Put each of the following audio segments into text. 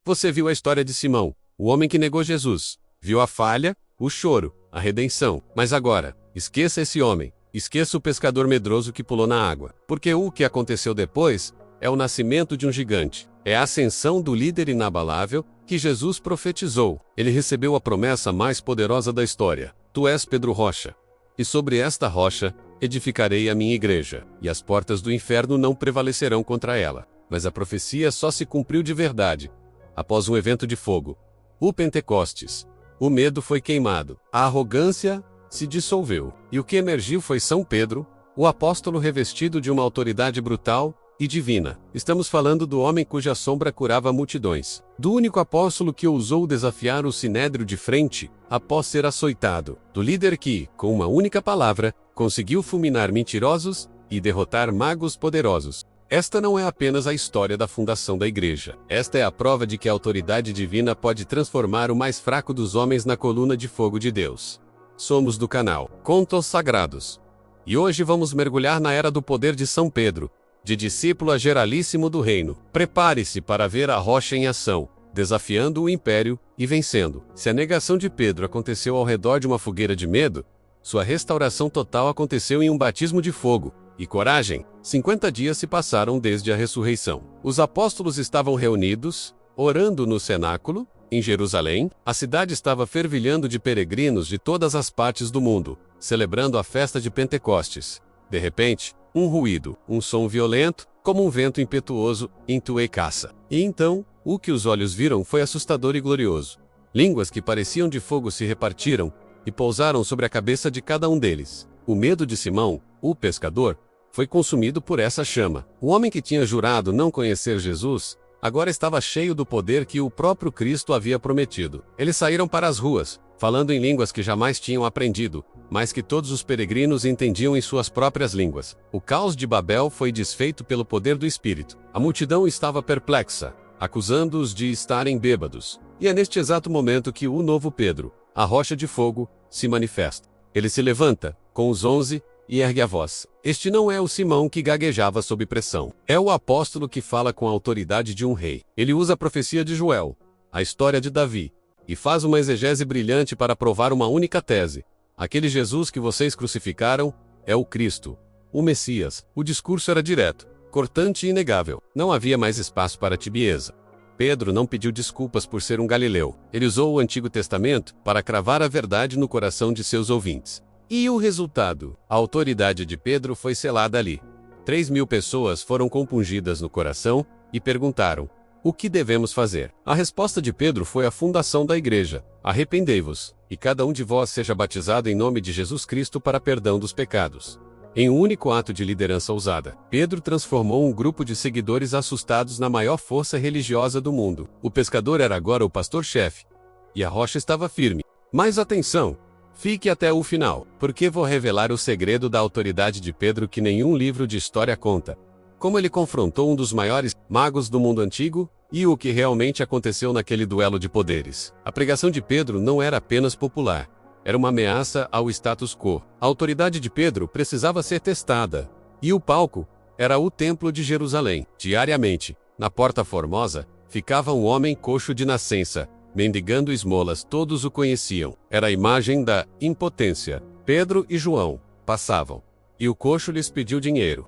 Você viu a história de Simão, o homem que negou Jesus. Viu a falha, o choro, a redenção. Mas agora, esqueça esse homem. Esqueça o pescador medroso que pulou na água. Porque o que aconteceu depois é o nascimento de um gigante. É a ascensão do líder inabalável que Jesus profetizou. Ele recebeu a promessa mais poderosa da história. Tu és Pedro Rocha. E sobre esta rocha edificarei a minha igreja, e as portas do inferno não prevalecerão contra ela. Mas a profecia só se cumpriu de verdade após um evento de fogo. O Pentecostes. O medo foi queimado. A arrogância se dissolveu. E o que emergiu foi São Pedro, o apóstolo revestido de uma autoridade brutal e divina. Estamos falando do homem cuja sombra curava multidões. Do único apóstolo que ousou desafiar o sinédrio de frente, após ser açoitado. Do líder que, com uma única palavra, conseguiu fulminar mentirosos e derrotar magos poderosos. Esta não é apenas a história da fundação da igreja. Esta é a prova de que a autoridade divina pode transformar o mais fraco dos homens na coluna de fogo de Deus. Somos do canal Contos Sagrados. E hoje vamos mergulhar na era do poder de São Pedro, de discípulo a geralíssimo do reino. Prepare-se para ver a rocha em ação, desafiando o império e vencendo. Se a negação de Pedro aconteceu ao redor de uma fogueira de medo, sua restauração total aconteceu em um batismo de fogo e coragem. 50 dias se passaram desde a ressurreição. Os apóstolos estavam reunidos, orando no cenáculo, em Jerusalém. A cidade estava fervilhando de peregrinos de todas as partes do mundo, celebrando a festa de Pentecostes. De repente, um ruído, um som violento, como um vento impetuoso, entoou caça. E então, o que os olhos viram foi assustador e glorioso. Línguas que pareciam de fogo se repartiram e pousaram sobre a cabeça de cada um deles. O medo de Simão, o pescador, foi consumido por essa chama. O homem que tinha jurado não conhecer Jesus, agora estava cheio do poder que o próprio Cristo havia prometido. Eles saíram para as ruas, falando em línguas que jamais tinham aprendido, mas que todos os peregrinos entendiam em suas próprias línguas. O caos de Babel foi desfeito pelo poder do Espírito. A multidão estava perplexa, acusando-os de estarem bêbados. E é neste exato momento que o novo Pedro, a rocha de fogo, se manifesta. Ele se levanta, com os 11, e ergue a voz. Este não é o Simão que gaguejava sob pressão. É o apóstolo que fala com a autoridade de um rei. Ele usa a profecia de Joel, a história de Davi, e faz uma exegese brilhante para provar uma única tese. Aquele Jesus que vocês crucificaram é o Cristo, o Messias. O discurso era direto, cortante e inegável. Não havia mais espaço para tibieza. Pedro não pediu desculpas por ser um galileu. Ele usou o Antigo Testamento para cravar a verdade no coração de seus ouvintes. E o resultado? A autoridade de Pedro foi selada ali. 3.000 pessoas foram compungidas no coração e perguntaram: o que devemos fazer? A resposta de Pedro foi a fundação da igreja. Arrependei-vos, e cada um de vós seja batizado em nome de Jesus Cristo para perdão dos pecados. Em um único ato de liderança ousada, Pedro transformou um grupo de seguidores assustados na maior força religiosa do mundo. O pescador era agora o pastor-chefe, e a rocha estava firme. Mas atenção! Fique até o final, porque vou revelar o segredo da autoridade de Pedro que nenhum livro de história conta. Como ele confrontou um dos maiores magos do mundo antigo, e o que realmente aconteceu naquele duelo de poderes. A pregação de Pedro não era apenas popular, era uma ameaça ao status quo. A autoridade de Pedro precisava ser testada, e o palco era o Templo de Jerusalém. Diariamente, na Porta Formosa, ficava um homem coxo de nascença, mendigando esmolas. Todos o conheciam. Era a imagem da impotência. Pedro e João passavam, e o coxo lhes pediu dinheiro.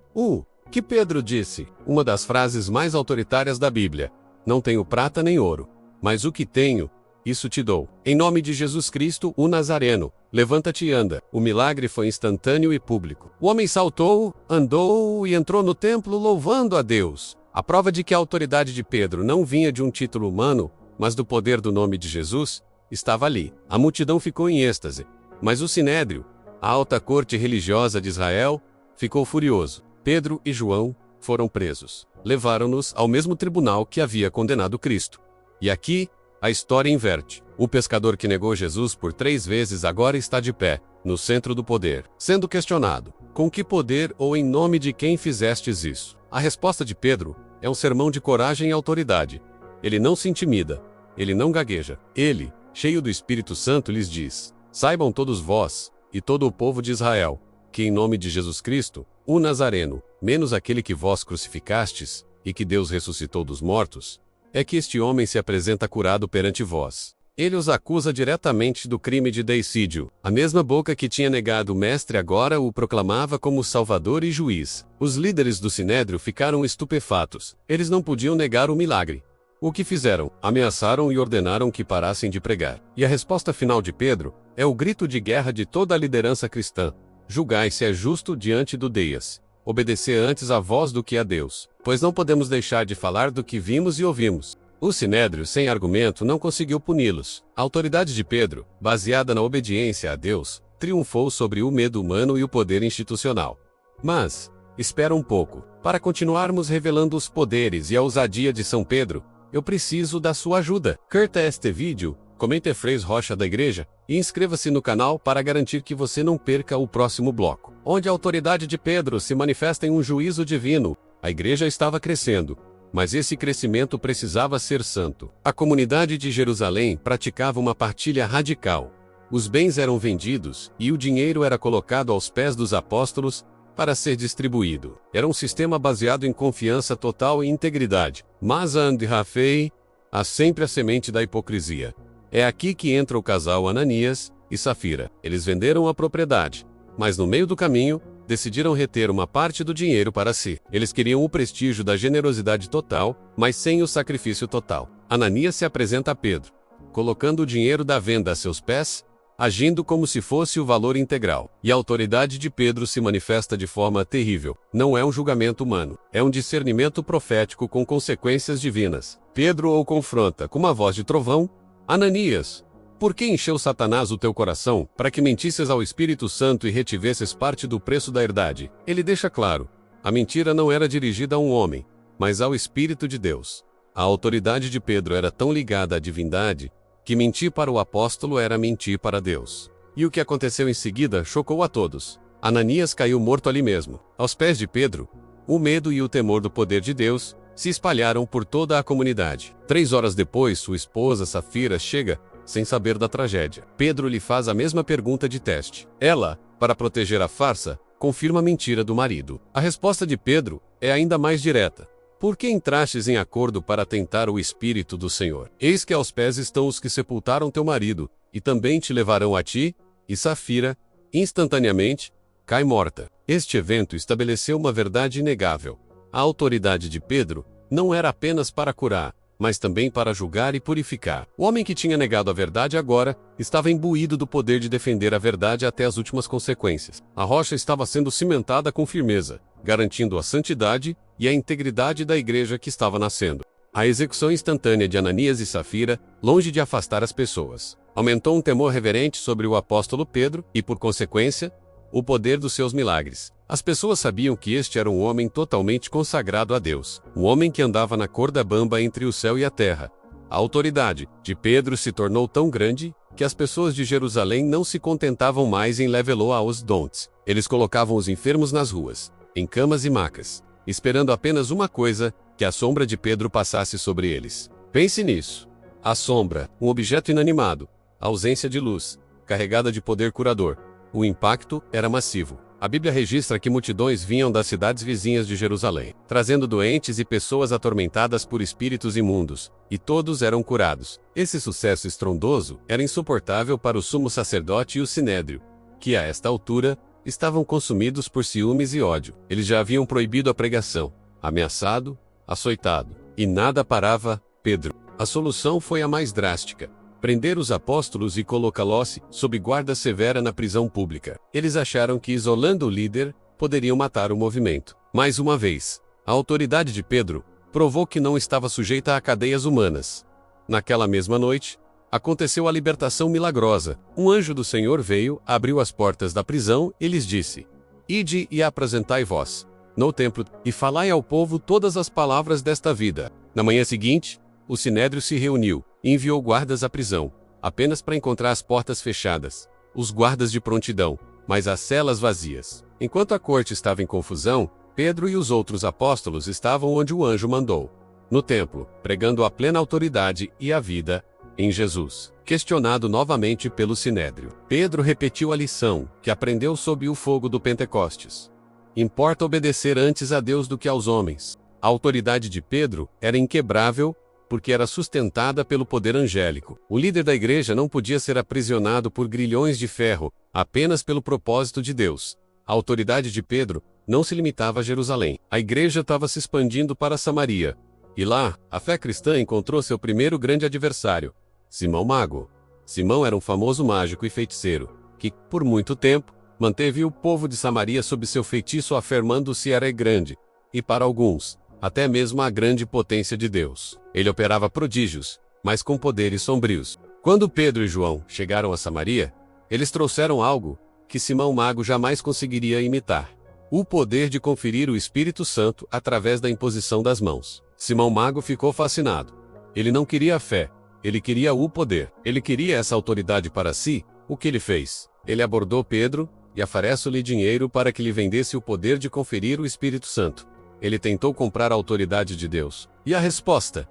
Que Pedro disse, uma das frases mais autoritárias da Bíblia: não tenho prata nem ouro, mas o que tenho, isso te dou. Em nome de Jesus Cristo, o Nazareno, levanta-te e anda. O milagre foi instantâneo e público. O homem saltou, andou e entrou no templo louvando a Deus. A prova de que a autoridade de Pedro não vinha de um título humano, mas do poder do nome de Jesus, estava ali. A multidão ficou em êxtase, mas o Sinédrio, a alta corte religiosa de Israel, ficou furioso. Pedro e João foram presos. Levaram-nos ao mesmo tribunal que havia condenado Cristo. E aqui, a história inverte. O pescador que negou Jesus por 3 vezes agora está de pé, no centro do poder, sendo questionado: com que poder ou em nome de quem fizestes isso? A resposta de Pedro é um sermão de coragem e autoridade. Ele não se intimida, ele não gagueja. Ele, cheio do Espírito Santo, lhes diz: saibam todos vós, e todo o povo de Israel, que em nome de Jesus Cristo, o Nazareno, menos aquele que vós crucificastes, e que Deus ressuscitou dos mortos, é que este homem se apresenta curado perante vós. Ele os acusa diretamente do crime de deicídio. A mesma boca que tinha negado o mestre agora o proclamava como Salvador e juiz. Os líderes do Sinédrio ficaram estupefatos. Eles não podiam negar o milagre. O que fizeram? Ameaçaram e ordenaram que parassem de pregar. E a resposta final de Pedro é o grito de guerra de toda a liderança cristã. Julgai se é justo diante do Deias. Obedecer antes a vós do que a Deus, pois não podemos deixar de falar do que vimos e ouvimos. O Sinédrio, sem argumento, não conseguiu puni-los. A autoridade de Pedro, baseada na obediência a Deus, triunfou sobre o medo humano e o poder institucional. Mas, espera um pouco. Para continuarmos revelando os poderes e a ousadia de São Pedro, eu preciso da sua ajuda. Curta este vídeo, comente Freis Rocha da Igreja e inscreva-se no canal para garantir que você não perca o próximo bloco, onde a autoridade de Pedro se manifesta em um juízo divino. A igreja estava crescendo, mas esse crescimento precisava ser santo. A comunidade de Jerusalém praticava uma partilha radical. Os bens eram vendidos e o dinheiro era colocado aos pés dos apóstolos para ser distribuído. Era um sistema baseado em confiança total e integridade. Mas há sempre a semente da hipocrisia. É aqui que entra o casal Ananias e Safira. Eles venderam a propriedade, mas no meio do caminho, decidiram reter uma parte do dinheiro para si. Eles queriam o prestígio da generosidade total, mas sem o sacrifício total. Ananias se apresenta a Pedro, colocando o dinheiro da venda a seus pés, agindo como se fosse o valor integral. E a autoridade de Pedro se manifesta de forma terrível. Não é um julgamento humano, é um discernimento profético com consequências divinas. Pedro o confronta com uma voz de trovão: Ananias, por que encheu Satanás o teu coração, para que mentisses ao Espírito Santo e retivesses parte do preço da herdade? Ele deixa claro, a mentira não era dirigida a um homem, mas ao Espírito de Deus. A autoridade de Pedro era tão ligada à divindade, que mentir para o apóstolo era mentir para Deus. E o que aconteceu em seguida chocou a todos. Ananias caiu morto ali mesmo. Aos pés de Pedro, o medo e o temor do poder de Deus se espalharam por toda a comunidade. 3 horas depois, sua esposa Safira chega, sem saber da tragédia. Pedro lhe faz a mesma pergunta de teste. Ela, para proteger a farsa, confirma a mentira do marido. A resposta de Pedro é ainda mais direta. Por que entrastes em acordo para tentar o Espírito do Senhor? Eis que aos pés estão os que sepultaram teu marido, e também te levarão a ti. E Safira, instantaneamente, cai morta. Este evento estabeleceu uma verdade inegável. A autoridade de Pedro não era apenas para curar, mas também para julgar e purificar. O homem que tinha negado a verdade agora estava imbuído do poder de defender a verdade até as últimas consequências. A rocha estava sendo cimentada com firmeza, garantindo a santidade e a integridade da igreja que estava nascendo. A execução instantânea de Ananias e Safira, longe de afastar as pessoas, aumentou um temor reverente sobre o apóstolo Pedro e, por consequência, o poder dos seus milagres. As pessoas sabiam que este era um homem totalmente consagrado a Deus, um homem que andava na corda bamba entre o céu e a terra. A autoridade de Pedro se tornou tão grande que as pessoas de Jerusalém não se contentavam mais em levelar aos don'ts. Eles colocavam os enfermos nas ruas, em camas e macas, esperando apenas uma coisa, que a sombra de Pedro passasse sobre eles. Pense nisso. A sombra, um objeto inanimado, a ausência de luz, carregada de poder curador. O impacto era massivo. A Bíblia registra que multidões vinham das cidades vizinhas de Jerusalém, trazendo doentes e pessoas atormentadas por espíritos imundos, e todos eram curados. Esse sucesso estrondoso era insuportável para o sumo sacerdote e o sinédrio, que a esta altura estavam consumidos por ciúmes e ódio. Eles já haviam proibido a pregação, ameaçado, açoitado, e nada parava Pedro. A solução foi a mais drástica: prender os apóstolos e colocá-los sob guarda severa na prisão pública. Eles acharam que, isolando o líder, poderiam matar o movimento. Mais uma vez, a autoridade de Pedro provou que não estava sujeita a cadeias humanas. Naquela mesma noite, aconteceu a libertação milagrosa. Um anjo do Senhor veio, abriu as portas da prisão e lhes disse: Ide e apresentai-vos no templo, e falai ao povo todas as palavras desta vida. Na manhã seguinte, o sinédrio se reuniu e enviou guardas à prisão, apenas para encontrar as portas fechadas, os guardas de prontidão, mas as celas vazias. Enquanto a corte estava em confusão, Pedro e os outros apóstolos estavam onde o anjo mandou, no templo, pregando a plena autoridade e a vida em Jesus. Questionado novamente pelo sinédrio, Pedro repetiu a lição que aprendeu sob o fogo do Pentecostes. Importa obedecer antes a Deus do que aos homens. A autoridade de Pedro era inquebrável, porque era sustentada pelo poder angélico. O líder da igreja não podia ser aprisionado por grilhões de ferro, apenas pelo propósito de Deus. A autoridade de Pedro não se limitava a Jerusalém. A igreja estava se expandindo para Samaria. E lá, a fé cristã encontrou seu primeiro grande adversário, Simão Mago. Simão era um famoso mágico e feiticeiro, que, por muito tempo, manteve o povo de Samaria sob seu feitiço, afirmando-se era grande, e para alguns, até mesmo a grande potência de Deus. Ele operava prodígios, mas com poderes sombrios. Quando Pedro e João chegaram a Samaria, eles trouxeram algo que Simão Mago jamais conseguiria imitar: o poder de conferir o Espírito Santo através da imposição das mãos. Simão Mago ficou fascinado. Ele não queria a fé, ele queria o poder. Ele queria essa autoridade para si. O que ele fez? Ele abordou Pedro e ofereceu-lhe dinheiro para que lhe vendesse o poder de conferir o Espírito Santo. Ele tentou comprar a autoridade de Deus. E a resposta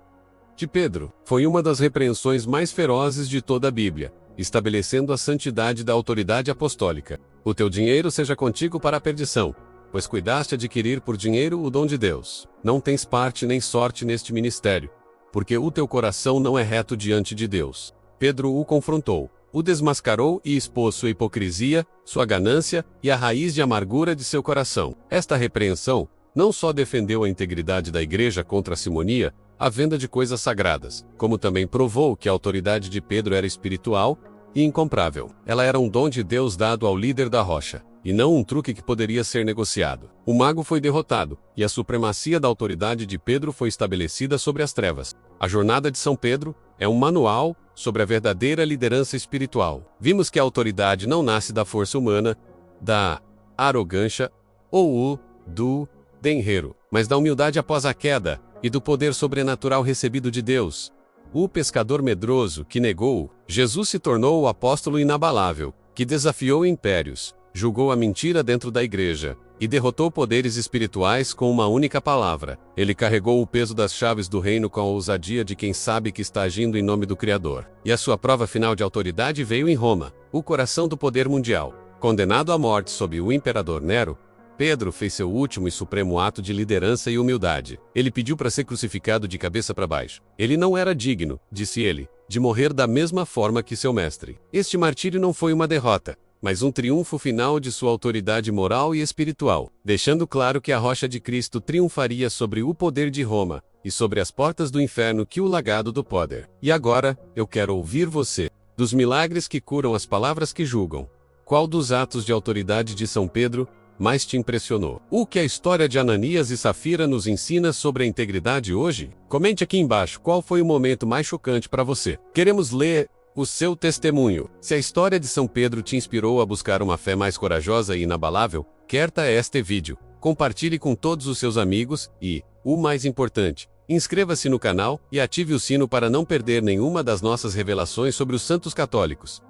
de Pedro foi uma das repreensões mais ferozes de toda a Bíblia, estabelecendo a santidade da autoridade apostólica. O teu dinheiro seja contigo para a perdição, pois cuidaste adquirir por dinheiro o dom de Deus. Não tens parte nem sorte neste ministério, porque o teu coração não é reto diante de Deus. Pedro o confrontou, o desmascarou e expôs sua hipocrisia, sua ganância e a raiz de amargura de seu coração. Esta repreensão não só defendeu a integridade da igreja contra a simonia, a venda de coisas sagradas, como também provou que a autoridade de Pedro era espiritual e incomparável. Ela era um dom de Deus dado ao líder da rocha, e não um truque que poderia ser negociado. O mago foi derrotado, e a supremacia da autoridade de Pedro foi estabelecida sobre as trevas. A jornada de São Pedro é um manual sobre a verdadeira liderança espiritual. Vimos que a autoridade não nasce da força humana, da arrogância ou do denheiro, mas da humildade após a queda e do poder sobrenatural recebido de Deus. O pescador medroso que negou Jesus se tornou o apóstolo inabalável, que desafiou impérios, julgou a mentira dentro da igreja e derrotou poderes espirituais com uma única palavra. Ele carregou o peso das chaves do reino com a ousadia de quem sabe que está agindo em nome do Criador. E a sua prova final de autoridade veio em Roma, o coração do poder mundial. Condenado à morte sob o imperador Nero, Pedro fez seu último e supremo ato de liderança e humildade. Ele pediu para ser crucificado de cabeça para baixo. Ele não era digno, disse ele, de morrer da mesma forma que seu mestre. Este martírio não foi uma derrota, mas um triunfo final de sua autoridade moral e espiritual, deixando claro que a rocha de Cristo triunfaria sobre o poder de Roma e sobre as portas do inferno que o legado do poder. E agora, eu quero ouvir você. Dos milagres que curam as palavras que julgam, qual dos atos de autoridade de São Pedro mais te impressionou? O que a história de Ananias e Safira nos ensina sobre a integridade hoje? Comente aqui embaixo qual foi o momento mais chocante para você. Queremos ler o seu testemunho. Se a história de São Pedro te inspirou a buscar uma fé mais corajosa e inabalável, curta este vídeo, compartilhe com todos os seus amigos e, o mais importante, inscreva-se no canal e ative o sino para não perder nenhuma das nossas revelações sobre os santos católicos.